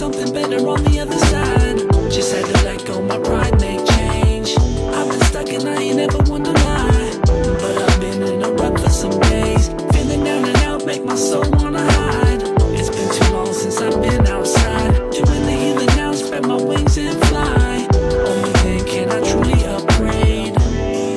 something better on the other side. Just had to let go, my pride make change. I've been stuck and I ain't ever wanna lie, but I've been in a rut for some days. Feeling down and out, make my soul wanna hide. It's been too long since I've been outside. Doing the healing now, spread my wings and fly. Only then can I truly upgrade.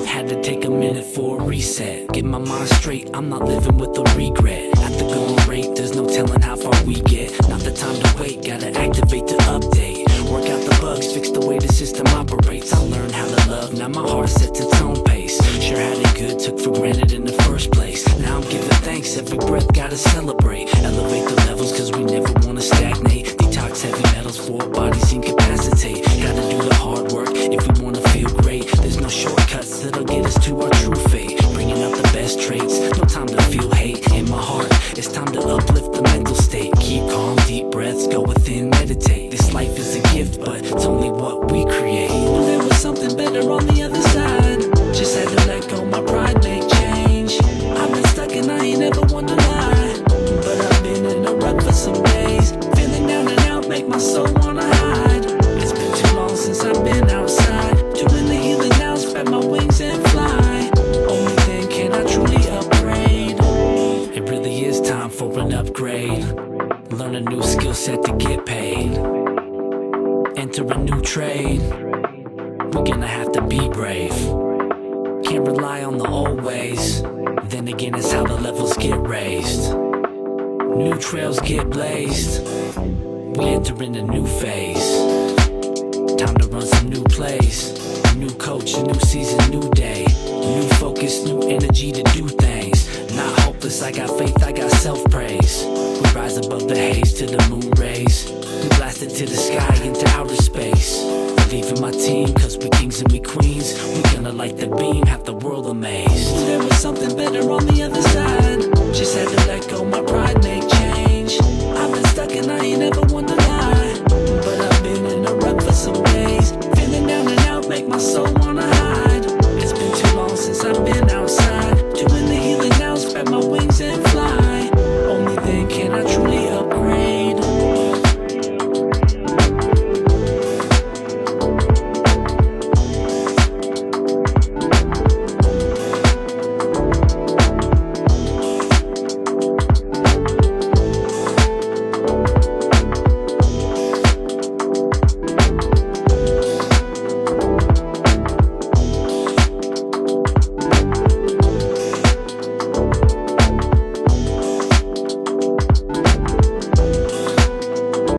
Had to take a minute for a reset, get my mind straight, I'm not living with a regret. At the going rate, there's no telling how far we get. Not the time to wait, gotta activate to update. Work out the bugs, fix the way the system operates. I learned how to love, now my heart sets its own pace. Sure had it good, took for granted in the first place. Now I'm giving thanks, every breath gotta celebrate. Elevate the levels cause we never wanna stagnate. Detox heavy metals for our bodies incapacitate. Gotta do the hard work if we wanna feel great. There's no shortcuts that'll get us to our true fate. Bringing out the best traits, no time to feel hate. In my heart, it's time to uplift the mental state. Keep calm, deep breaths, go within, meditate. This life is a gift, but it's only what we create. Well, there was something better on the other side. Just had to let go, my pride make change. I've been stuck and I ain't ever wanna lie, but I've been in a rut for some days. Feeling down and out, make my soul wanna hide. It's been too long since I've been outside. Doing the healing now, spread my wings and fly. Only then can I truly upgrade. It really is time for an upgrade. Learn a new skill set to get paid. Enter a new trade. We're gonna have to be brave. Can't rely on the old ways. Then again, it's how the levels get raised. New trails get blazed. We enter in a new phase. Time to run some new plays. New coach, a new season, new day. New focus, new energy to do things. Not hopeless, I got faith, I got self-praise. We rise above the haze to the moon rays. We blasted to the sky into outer space. Leaving my team, cause we kings and we queens. We gonna light the beam, have the world amazed. There was something better on the other side. Just had to let go, my pride make change.